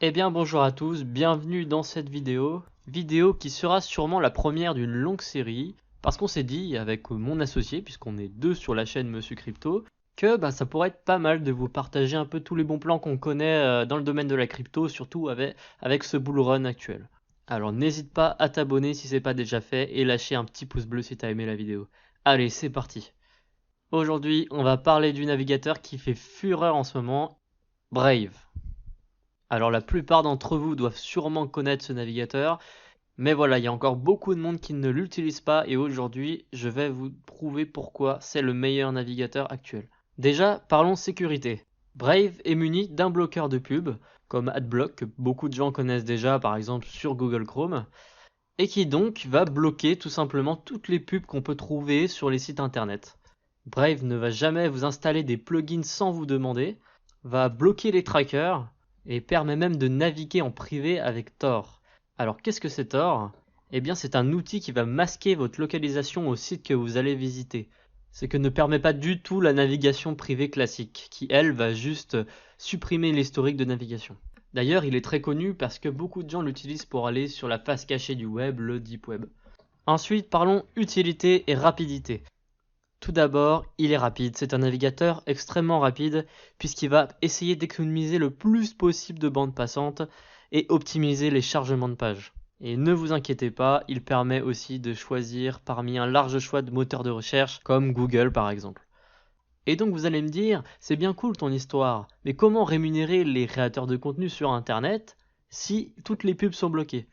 Eh bien bonjour à tous, bienvenue dans cette vidéo qui sera sûrement la première d'une longue série, parce qu'on s'est dit avec mon associé, puisqu'on est deux sur la chaîne Monsieur Crypto, que ça pourrait être pas mal de vous partager un peu tous les bons plans qu'on connaît dans le domaine de la crypto, surtout avec ce bull run actuel. Alors n'hésite pas à t'abonner si c'est pas déjà fait et lâcher un petit pouce bleu si t'as aimé la vidéo. Allez, c'est parti. Aujourd'hui, on va parler du navigateur qui fait fureur en ce moment, Brave. Alors la plupart d'entre vous doivent sûrement connaître ce navigateur, mais voilà, il y a encore beaucoup de monde qui ne l'utilise pas et aujourd'hui, je vais vous prouver pourquoi c'est le meilleur navigateur actuel. Déjà, parlons sécurité. Brave est muni d'un bloqueur de pub, comme AdBlock, que beaucoup de gens connaissent déjà par exemple sur Google Chrome, et qui donc va bloquer tout simplement toutes les pubs qu'on peut trouver sur les sites internet. Brave ne va jamais vous installer des plugins sans vous demander, va bloquer les trackers et permet même de naviguer en privé avec Tor. Alors qu'est-ce que c'est Tor? Eh bien c'est un outil qui va masquer votre localisation au site que vous allez visiter. Ce que ne permet pas du tout la navigation privée classique, qui elle va juste supprimer l'historique de navigation. D'ailleurs, il est très connu parce que beaucoup de gens l'utilisent pour aller sur la face cachée du web, le deep web. Ensuite, parlons utilité et rapidité. Tout d'abord, il est rapide. C'est un navigateur extrêmement rapide puisqu'il va essayer d'économiser le plus possible de bande passante et optimiser les chargements de pages. Et ne vous inquiétez pas, il permet aussi de choisir parmi un large choix de moteurs de recherche comme Google par exemple. Et donc vous allez me dire, c'est bien cool ton histoire, mais comment rémunérer les créateurs de contenu sur Internet si toutes les pubs sont bloquées?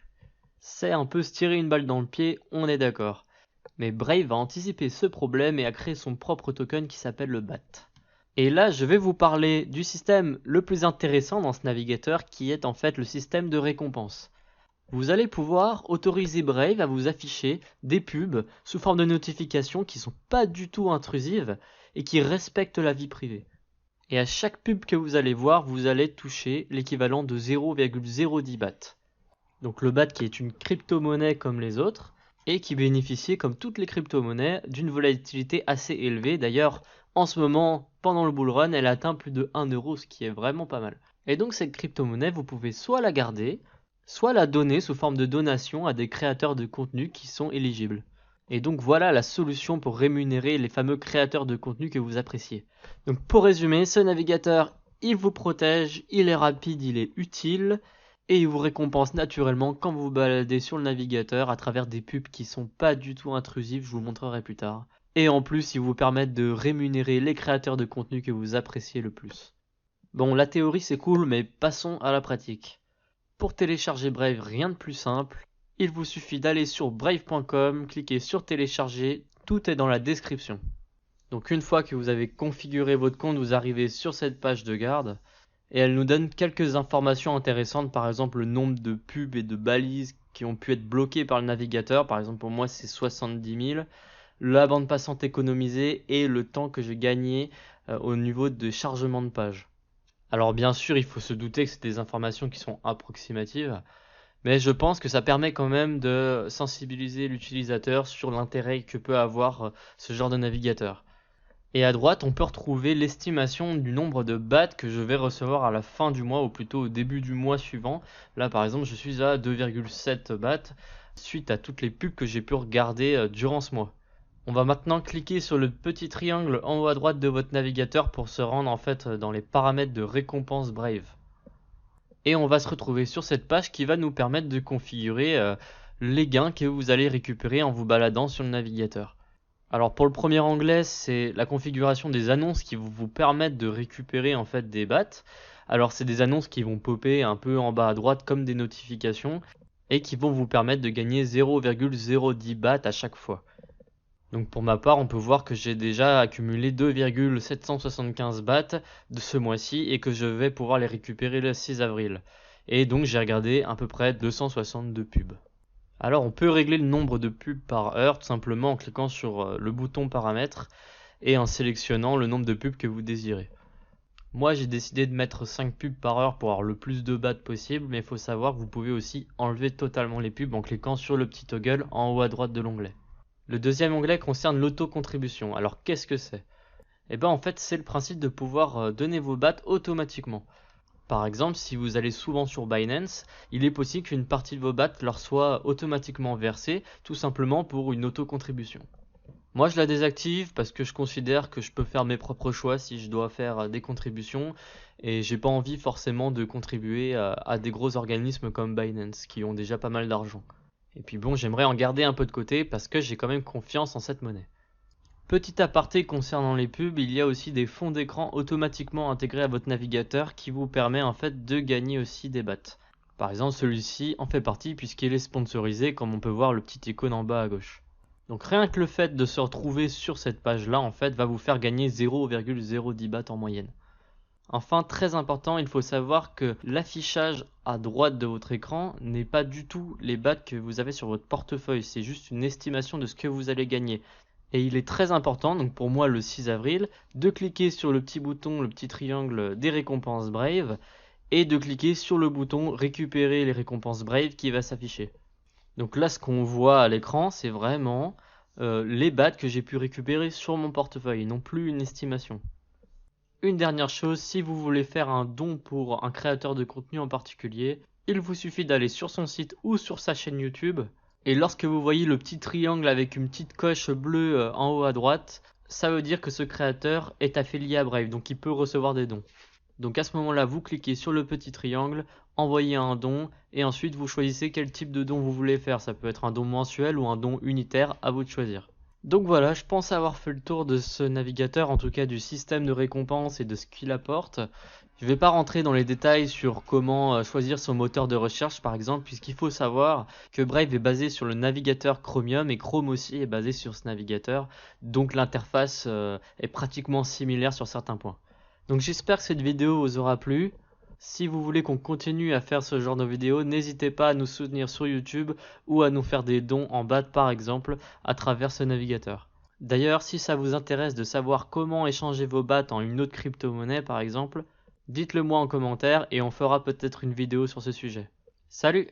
C'est un peu se tirer une balle dans le pied, on est d'accord. Mais Brave a anticipé ce problème et a créé son propre token qui s'appelle le BAT. Et là, je vais vous parler du système le plus intéressant dans ce navigateur qui est en fait le système de récompense. Vous allez pouvoir autoriser Brave à vous afficher des pubs sous forme de notifications qui sont pas du tout intrusives et qui respectent la vie privée. Et à chaque pub que vous allez voir, vous allez toucher l'équivalent de 0,010 BAT. Donc le BAT qui est une crypto-monnaie comme les autres et qui bénéficie comme toutes les crypto-monnaies d'une volatilité assez élevée. D'ailleurs, en ce moment, pendant le bull run, elle atteint plus de 1 euro, ce qui est vraiment pas mal. Et donc cette crypto-monnaie, vous pouvez soit la garder, soit la donner sous forme de donation à des créateurs de contenu qui sont éligibles. Et donc voilà la solution pour rémunérer les fameux créateurs de contenu que vous appréciez. Donc pour résumer, ce navigateur, il vous protège, il est rapide, il est utile, et il vous récompense naturellement quand vous vous baladez sur le navigateur à travers des pubs qui sont pas du tout intrusives, je vous le montrerai plus tard. Et en plus, ils vous permettent de rémunérer les créateurs de contenu que vous appréciez le plus. Bon, la théorie c'est cool, mais passons à la pratique. Pour télécharger Brave, rien de plus simple. Il vous suffit d'aller sur brave.com, cliquer sur télécharger, tout est dans la description. Donc une fois que vous avez configuré votre compte, vous arrivez sur cette page de garde et elle nous donne quelques informations intéressantes, par exemple le nombre de pubs et de balises qui ont pu être bloquées par le navigateur, par exemple pour moi c'est 70 000, la bande passante économisée et le temps que j'ai gagné au niveau de chargement de page. Alors bien sûr, il faut se douter que c'est des informations qui sont approximatives, mais je pense que ça permet quand même de sensibiliser l'utilisateur sur l'intérêt que peut avoir ce genre de navigateur. Et à droite, on peut retrouver l'estimation du nombre de bahts que je vais recevoir à la fin du mois, ou plutôt au début du mois suivant. Là, par exemple, je suis à 2,7 bahts suite à toutes les pubs que j'ai pu regarder durant ce mois. On va maintenant cliquer sur le petit triangle en haut à droite de votre navigateur pour se rendre en fait dans les paramètres de récompense Brave. Et on va se retrouver sur cette page qui va nous permettre de configurer les gains que vous allez récupérer en vous baladant sur le navigateur. Alors pour le premier onglet, c'est la configuration des annonces qui vont vous permettre de récupérer en fait des bahts. Alors c'est des annonces qui vont popper un peu en bas à droite comme des notifications et qui vont vous permettre de gagner 0,010 bahts à chaque fois. Donc pour ma part, on peut voir que j'ai déjà accumulé 2,775 bahts de ce mois-ci et que je vais pouvoir les récupérer le 6 avril. Et donc j'ai regardé à peu près 262 pubs. Alors on peut régler le nombre de pubs par heure tout simplement en cliquant sur le bouton paramètres et en sélectionnant le nombre de pubs que vous désirez. Moi j'ai décidé de mettre 5 pubs par heure pour avoir le plus de bahts possible, mais il faut savoir que vous pouvez aussi enlever totalement les pubs en cliquant sur le petit toggle en haut à droite de l'onglet. Le deuxième onglet concerne l'auto-contribution. Alors qu'est-ce que c'est? Eh bien en fait c'est le principe de pouvoir donner vos bahts automatiquement. Par exemple, si vous allez souvent sur Binance, il est possible qu'une partie de vos BAT leur soit automatiquement versée, tout simplement pour une auto-contribution. Moi, je la désactive parce que je considère que je peux faire mes propres choix si je dois faire des contributions et j'ai pas envie forcément de contribuer à des gros organismes comme Binance qui ont déjà pas mal d'argent. Et puis bon, j'aimerais en garder un peu de côté parce que j'ai quand même confiance en cette monnaie. Petit aparté concernant les pubs, il y a aussi des fonds d'écran automatiquement intégrés à votre navigateur qui vous permet en fait de gagner aussi des bahts. Par exemple, celui-ci en fait partie puisqu'il est sponsorisé comme on peut voir le petit icône en bas à gauche. Donc rien que le fait de se retrouver sur cette page-là, en fait, va vous faire gagner 0,010 bahts en moyenne. Enfin, très important, il faut savoir que l'affichage à droite de votre écran n'est pas du tout les bahts que vous avez sur votre portefeuille, c'est juste une estimation de ce que vous allez gagner. Et il est très important, donc pour moi le 6 avril, de cliquer sur le petit bouton, le petit triangle des récompenses Brave, et de cliquer sur le bouton récupérer les récompenses Brave qui va s'afficher. Donc là, ce qu'on voit à l'écran, c'est vraiment les bahts que j'ai pu récupérer sur mon portefeuille, non plus une estimation. Une dernière chose, si vous voulez faire un don pour un créateur de contenu en particulier, il vous suffit d'aller sur son site ou sur sa chaîne YouTube. Et lorsque vous voyez le petit triangle avec une petite coche bleue en haut à droite, ça veut dire que ce créateur est affilié à Brave, donc il peut recevoir des dons. Donc à ce moment-là, vous cliquez sur le petit triangle, envoyez un don, et ensuite vous choisissez quel type de don vous voulez faire. Ça peut être un don mensuel ou un don unitaire, à vous de choisir. Donc voilà, je pense avoir fait le tour de ce navigateur, en tout cas du système de récompense et de ce qu'il apporte. Je ne vais pas rentrer dans les détails sur comment choisir son moteur de recherche par exemple, puisqu'il faut savoir que Brave est basé sur le navigateur Chromium et Chrome aussi est basé sur ce navigateur, donc l'interface est pratiquement similaire sur certains points. Donc j'espère que cette vidéo vous aura plu. Si vous voulez qu'on continue à faire ce genre de vidéos, n'hésitez pas à nous soutenir sur YouTube ou à nous faire des dons en BAT par exemple à travers ce navigateur. D'ailleurs, si ça vous intéresse de savoir comment échanger vos BAT en une autre crypto-monnaie par exemple, dites-le moi en commentaire et on fera peut-être une vidéo sur ce sujet. Salut!